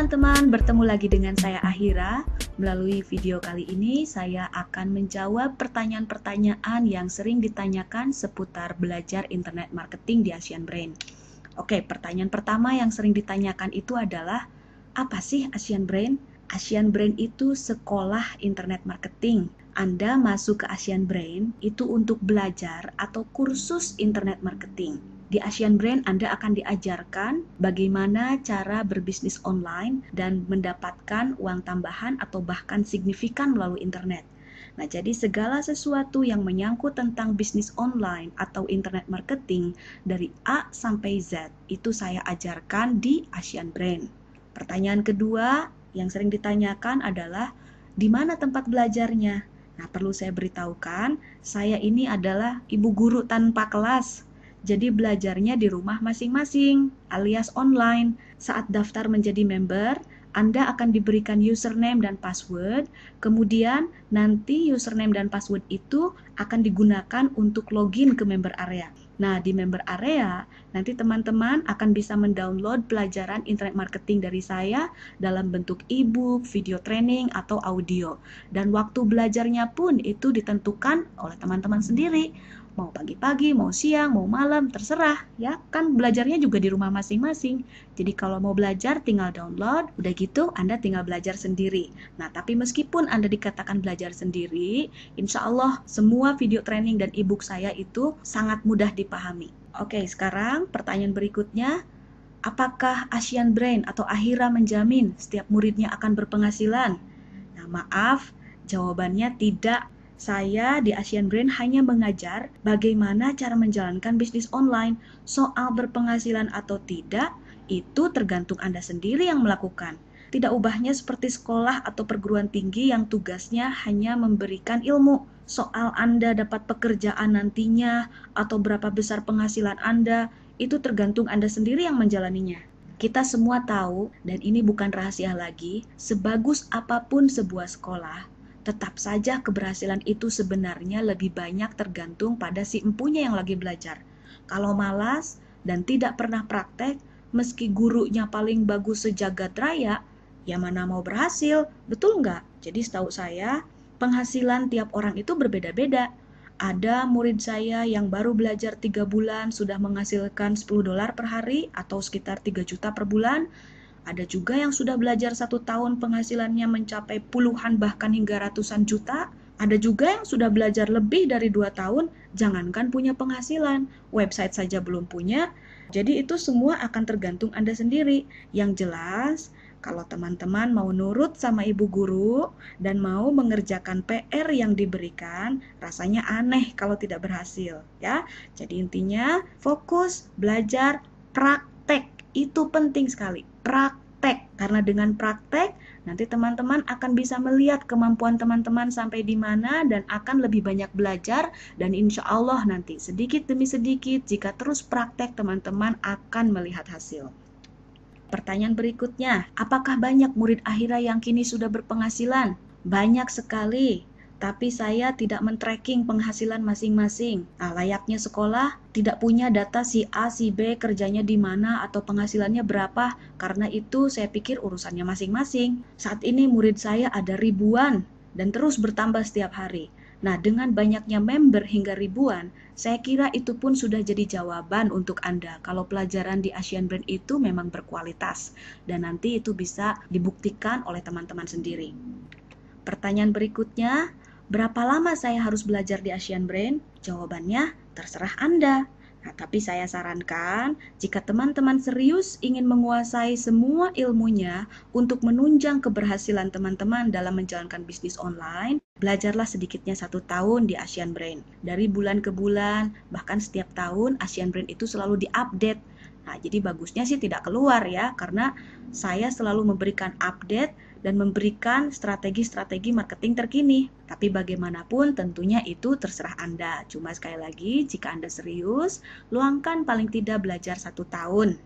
teman-teman, bertemu lagi dengan saya Ahira. Melalui video kali ini, saya akan menjawab pertanyaan-pertanyaan yang sering ditanyakan seputar belajar internet marketing di Asian Brain. Oke, pertanyaan pertama yang sering ditanyakan itu adalah, apa sih Asian Brain? Asian Brain itu sekolah internet marketing. Anda masuk ke Asian Brain itu untuk belajar atau kursus internet marketing. Di Asian Brain Anda akan diajarkan bagaimana cara berbisnis online dan mendapatkan uang tambahan atau bahkan signifikan melalui internet. Nah, jadi segala sesuatu yang menyangkut tentang bisnis online atau internet marketing dari A sampai Z itu saya ajarkan di Asian Brain. Pertanyaan kedua yang sering ditanyakan adalah di mana tempat belajarnya? Nah, perlu saya beritahukan, saya ini adalah ibu guru tanpa kelas. Jadi belajarnya di rumah masing-masing, alias online. Saat daftar menjadi member, Anda akan diberikan username dan password, kemudian nanti username dan password itu akan digunakan untuk login ke member area. Nah, di member area, nanti teman-teman akan bisa mendownload pelajaran internet marketing dari saya dalam bentuk e-book, video training, atau audio. Dan waktu belajarnya pun itu ditentukan oleh teman-teman sendiri. Mau pagi-pagi, mau siang, mau malam, terserah ya. Kan belajarnya juga di rumah masing-masing. Jadi kalau mau belajar tinggal download, udah gitu Anda tinggal belajar sendiri. Nah, tapi meskipun Anda dikatakan belajar sendiri, insya Allah semua video training dan e-book saya itu sangat mudah dipahami. Oke, sekarang pertanyaan berikutnya, apakah Asian Brain atau Ahira menjamin setiap muridnya akan berpenghasilan? Nah, maaf, jawabannya tidak. Saya di Asian Brain hanya mengajar bagaimana cara menjalankan bisnis online. Soal berpenghasilan atau tidak, itu tergantung Anda sendiri yang melakukan. Tidak ubahnya seperti sekolah atau perguruan tinggi yang tugasnya hanya memberikan ilmu. Soal Anda dapat pekerjaan nantinya atau berapa besar penghasilan Anda, itu tergantung Anda sendiri yang menjalaninya. Kita semua tahu, dan ini bukan rahasia lagi, sebagus apapun sebuah sekolah, tetap saja keberhasilan itu sebenarnya lebih banyak tergantung pada si empunya yang lagi belajar. Kalau malas dan tidak pernah praktek, meski gurunya paling bagus sejagat raya, ya mana mau berhasil, betul nggak? Jadi setahu saya, penghasilan tiap orang itu berbeda-beda. Ada murid saya yang baru belajar 3 bulan sudah menghasilkan $10 per hari atau sekitar 3 juta per bulan. Ada juga yang sudah belajar 1 tahun penghasilannya mencapai puluhan bahkan hingga ratusan juta. Ada juga yang sudah belajar lebih dari 2 tahun, jangankan punya penghasilan, website saja belum punya. Jadi itu semua akan tergantung Anda sendiri. Yang jelas, kalau teman-teman mau nurut sama ibu guru dan mau mengerjakan PR yang diberikan, rasanya aneh kalau tidak berhasil, ya. Jadi intinya fokus, belajar, praktek. Itu penting sekali, praktek. Karena dengan praktek, nanti teman-teman akan bisa melihat kemampuan teman-teman sampai di mana dan akan lebih banyak belajar. Dan insya Allah nanti sedikit demi sedikit, jika terus praktek, teman-teman akan melihat hasil. Pertanyaan berikutnya, apakah banyak murid Ahira yang kini sudah berpenghasilan? Banyak sekali. Tapi saya tidak men-tracking penghasilan masing-masing. Nah, layaknya sekolah, tidak punya data si A, si B kerjanya di mana atau penghasilannya berapa. Karena itu saya pikir urusannya masing-masing. Saat ini murid saya ada ribuan dan terus bertambah setiap hari. Nah, dengan banyaknya member hingga ribuan, saya kira itu pun sudah jadi jawaban untuk Anda kalau pelajaran di Asian Brain itu memang berkualitas. Dan nanti itu bisa dibuktikan oleh teman-teman sendiri. Pertanyaan berikutnya, berapa lama saya harus belajar di Asian Brain? Jawabannya, terserah Anda. Nah, tapi saya sarankan, jika teman-teman serius ingin menguasai semua ilmunya untuk menunjang keberhasilan teman-teman dalam menjalankan bisnis online, belajarlah sedikitnya 1 tahun di Asian Brain. Dari bulan ke bulan, bahkan setiap tahun, Asian Brain itu selalu diupdate. Nah, jadi bagusnya sih tidak keluar ya, karena saya selalu memberikan update dan memberikan strategi-strategi marketing terkini. Tapi bagaimanapun tentunya itu terserah Anda. Cuma sekali lagi, jika Anda serius, luangkan paling tidak belajar 1 tahun.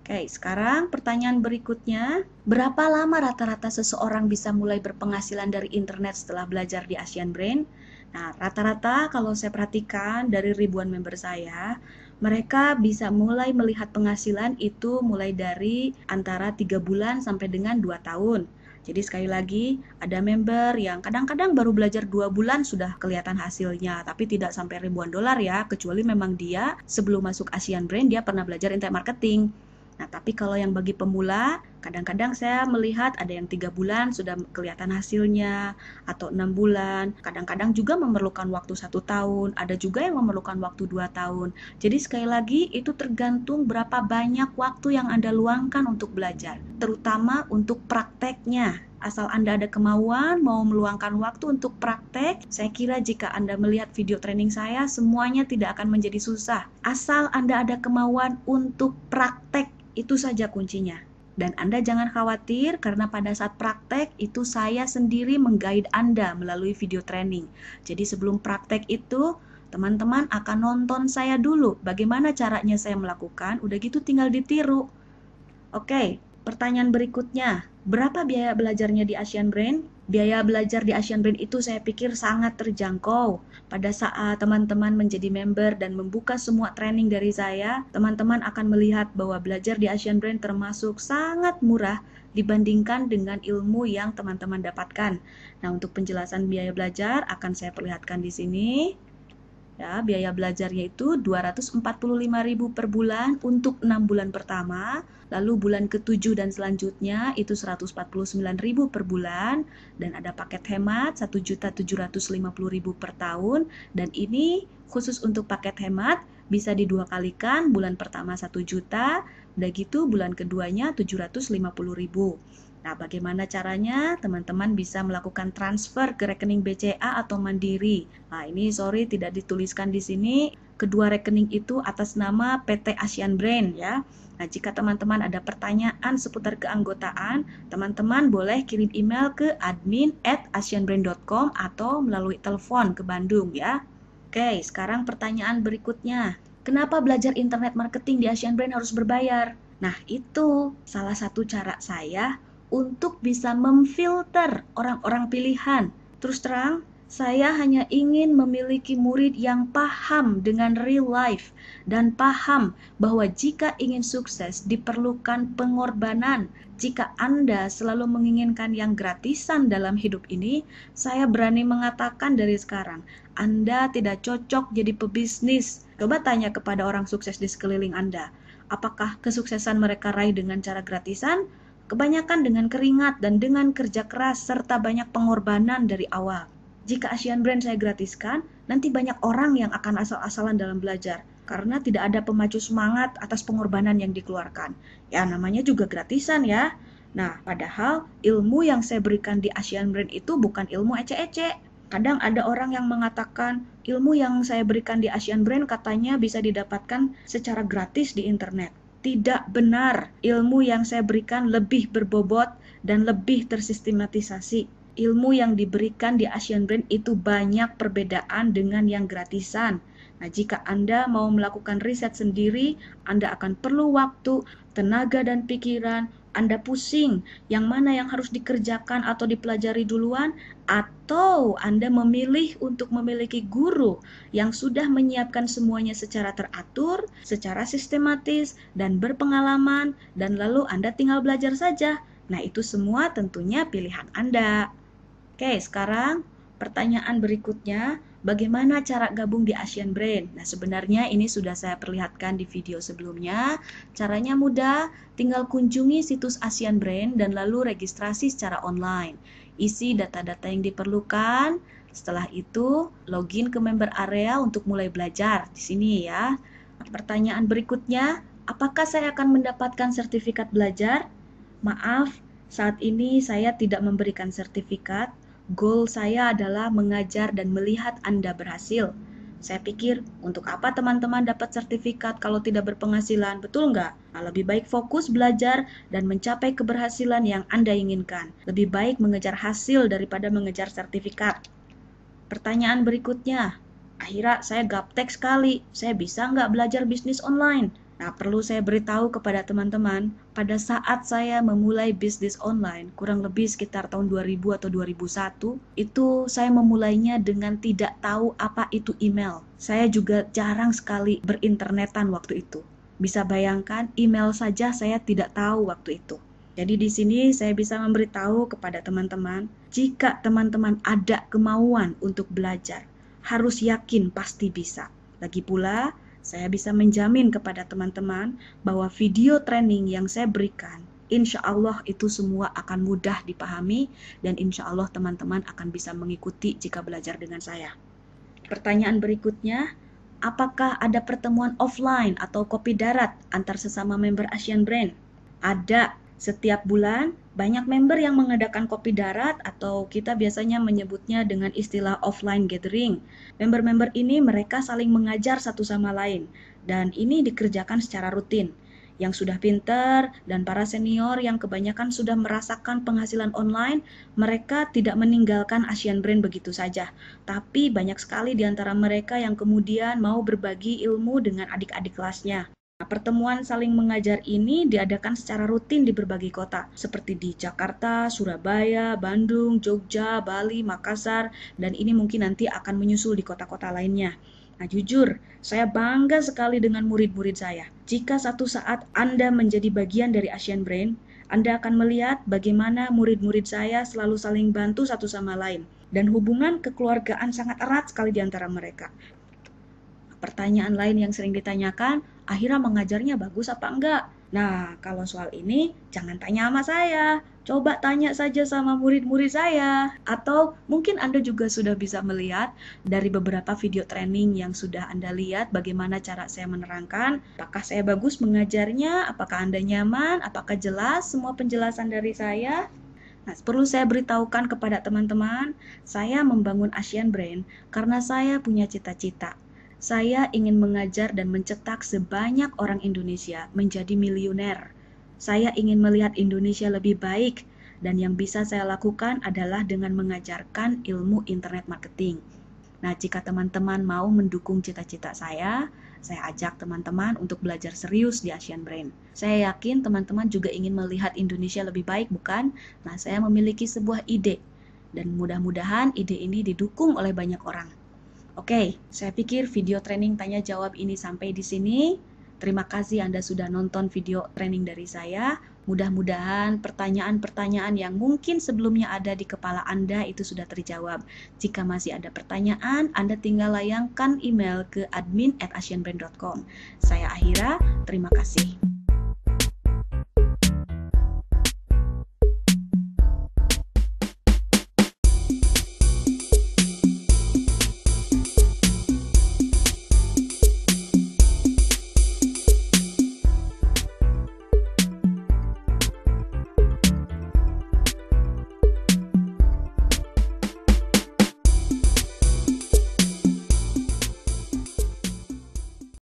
Oke, sekarang pertanyaan berikutnya, berapa lama rata-rata seseorang bisa mulai berpenghasilan dari internet setelah belajar di Asian Brain? Nah, rata-rata kalau saya perhatikan dari ribuan member saya, mereka bisa mulai melihat penghasilan itu mulai dari antara 3 bulan sampai dengan 2 tahun. Jadi sekali lagi, ada member yang kadang-kadang baru belajar 2 bulan sudah kelihatan hasilnya, tapi tidak sampai ribuan dolar ya, kecuali memang dia sebelum masuk Asian Brain dia pernah belajar internet marketing. Nah, tapi kalau yang bagi pemula, kadang-kadang saya melihat ada yang 3 bulan sudah kelihatan hasilnya, atau 6 bulan, kadang-kadang juga memerlukan waktu 1 tahun, ada juga yang memerlukan waktu 2 tahun. Jadi sekali lagi itu tergantung berapa banyak waktu yang Anda luangkan untuk belajar, terutama untuk prakteknya. Asal Anda ada kemauan mau meluangkan waktu untuk praktek, saya kira jika Anda melihat video training saya, semuanya tidak akan menjadi susah. Asal Anda ada kemauan untuk praktek, itu saja kuncinya. Dan Anda jangan khawatir karena pada saat praktek itu saya sendiri mengguide Anda melalui video training. Jadi sebelum praktek itu teman-teman akan nonton saya dulu bagaimana caranya saya melakukan, udah gitu tinggal ditiru. Oke, pertanyaan berikutnya, berapa biaya belajarnya di Asian Brain? Biaya belajar di Asian Brain itu saya pikir sangat terjangkau. Pada saat teman-teman menjadi member dan membuka semua training dari saya, teman-teman akan melihat bahwa belajar di Asian Brain termasuk sangat murah dibandingkan dengan ilmu yang teman-teman dapatkan. Nah, untuk penjelasan biaya belajar akan saya perlihatkan di sini. Ya, biaya belajarnya itu 245.000 per bulan untuk 6 bulan pertama, lalu bulan ke-7 dan selanjutnya itu 149.000 per bulan, dan ada paket hemat 1.750.000 per tahun, dan ini khusus untuk paket hemat bisa didua kalikan, bulan pertama 1 juta, udah gitu bulan keduanya 750.000. Nah, bagaimana caranya? Teman-teman bisa melakukan transfer ke rekening BCA atau Mandiri. Nah, ini sorry tidak dituliskan di sini. Kedua rekening itu atas nama PT Asian Brain ya. Nah, jika teman-teman ada pertanyaan seputar keanggotaan, teman-teman boleh kirim email ke admin@asianbrain.com atau melalui telepon ke Bandung ya. Oke, sekarang pertanyaan berikutnya. Kenapa belajar internet marketing di Asian Brain harus berbayar? Nah, itu salah satu cara saya untuk bisa memfilter orang-orang pilihan. Terus terang, saya hanya ingin memiliki murid yang paham dengan real life dan paham bahwa jika ingin sukses diperlukan pengorbanan. Jika Anda selalu menginginkan yang gratisan dalam hidup ini, saya berani mengatakan dari sekarang, Anda tidak cocok jadi pebisnis. Coba tanya kepada orang sukses di sekeliling Anda, apakah kesuksesan mereka raih dengan cara gratisan? Kebanyakan dengan keringat dan dengan kerja keras serta banyak pengorbanan dari awal. Jika Asian Brain saya gratiskan, nanti banyak orang yang akan asal-asalan dalam belajar karena tidak ada pemacu semangat atas pengorbanan yang dikeluarkan. Ya, namanya juga gratisan ya. Nah, padahal ilmu yang saya berikan di Asian Brain itu bukan ilmu ece-ece. Kadang ada orang yang mengatakan ilmu yang saya berikan di Asian Brain katanya bisa didapatkan secara gratis di internet. Tidak benar, ilmu yang saya berikan lebih berbobot dan lebih tersistematisasi. Ilmu yang diberikan di Asian Brain itu banyak perbedaan dengan yang gratisan. Nah, jika Anda mau melakukan riset sendiri, Anda akan perlu waktu, tenaga dan pikiran, Anda pusing, yang mana yang harus dikerjakan atau dipelajari duluan, atau Anda memilih untuk memiliki guru yang sudah menyiapkan semuanya secara teratur, secara sistematis, dan berpengalaman, dan lalu Anda tinggal belajar saja. Nah, itu semua tentunya pilihan Anda. Oke, sekarang pertanyaan berikutnya, bagaimana cara gabung di Asian Brain? Nah, sebenarnya ini sudah saya perlihatkan di video sebelumnya. Caranya mudah, tinggal kunjungi situs Asian Brain dan lalu registrasi secara online. Isi data-data yang diperlukan. Setelah itu, login ke member area untuk mulai belajar. Di sini ya. Pertanyaan berikutnya, apakah saya akan mendapatkan sertifikat belajar? Maaf, saat ini saya tidak memberikan sertifikat. Goal saya adalah mengajar dan melihat Anda berhasil. Saya pikir, untuk apa teman-teman dapat sertifikat kalau tidak berpenghasilan, betul nggak? Nah, lebih baik fokus belajar dan mencapai keberhasilan yang Anda inginkan. Lebih baik mengejar hasil daripada mengejar sertifikat. Pertanyaan berikutnya, akhirnya saya gaptek sekali, saya bisa nggak belajar bisnis online? Nah, perlu saya beritahu kepada teman-teman, pada saat saya memulai bisnis online, kurang lebih sekitar tahun 2000 atau 2001, itu saya memulainya dengan tidak tahu apa itu email. Saya juga jarang sekali berinternetan waktu itu. Bisa bayangkan, email saja saya tidak tahu waktu itu. Jadi di sini saya bisa memberitahu kepada teman-teman, jika teman-teman ada kemauan untuk belajar, harus yakin pasti bisa. Lagi pula, saya bisa menjamin kepada teman-teman bahwa video training yang saya berikan, insya Allah itu semua akan mudah dipahami dan insya Allah teman-teman akan bisa mengikuti jika belajar dengan saya. Pertanyaan berikutnya, apakah ada pertemuan offline atau kopi darat antar sesama member Asian Brain? Ada. Setiap bulan, banyak member yang mengadakan kopi darat atau kita biasanya menyebutnya dengan istilah offline gathering. Member-member ini mereka saling mengajar satu sama lain dan ini dikerjakan secara rutin. Yang sudah pintar dan para senior yang kebanyakan sudah merasakan penghasilan online, mereka tidak meninggalkan Asian Brain begitu saja. Tapi banyak sekali di antara mereka yang kemudian mau berbagi ilmu dengan adik-adik kelasnya. Nah, pertemuan saling mengajar ini diadakan secara rutin di berbagai kota, seperti di Jakarta, Surabaya, Bandung, Jogja, Bali, Makassar, dan ini mungkin nanti akan menyusul di kota-kota lainnya. Nah, jujur, saya bangga sekali dengan murid-murid saya. Jika satu saat Anda menjadi bagian dari Asian Brain, Anda akan melihat bagaimana murid-murid saya selalu saling bantu satu sama lain, dan hubungan kekeluargaan sangat erat sekali di antara mereka. Pertanyaan lain yang sering ditanyakan, Ahira mengajarnya bagus apa enggak? Nah, kalau soal ini jangan tanya sama saya. Coba tanya saja sama murid-murid saya. Atau mungkin Anda juga sudah bisa melihat dari beberapa video training yang sudah Anda lihat bagaimana cara saya menerangkan. Apakah saya bagus mengajarnya? Apakah Anda nyaman? Apakah jelas semua penjelasan dari saya? Nah, perlu saya beritahukan kepada teman-teman, saya membangun Asian Brain karena saya punya cita-cita. Saya ingin mengajar dan mencetak sebanyak orang Indonesia menjadi miliuner. Saya ingin melihat Indonesia lebih baik, dan yang bisa saya lakukan adalah dengan mengajarkan ilmu internet marketing. Nah, jika teman-teman mau mendukung cita-cita saya ajak teman-teman untuk belajar serius di Asian Brain. Saya yakin teman-teman juga ingin melihat Indonesia lebih baik, bukan? Nah, saya memiliki sebuah ide, dan mudah-mudahan ide ini didukung oleh banyak orang. Oke, saya pikir video training tanya jawab ini sampai di sini. Terima kasih Anda sudah nonton video training dari saya. Mudah-mudahan pertanyaan-pertanyaan yang mungkin sebelumnya ada di kepala Anda itu sudah terjawab. Jika masih ada pertanyaan, Anda tinggal layangkan email ke admin@asianbrain.com. Saya Ahira, terima kasih.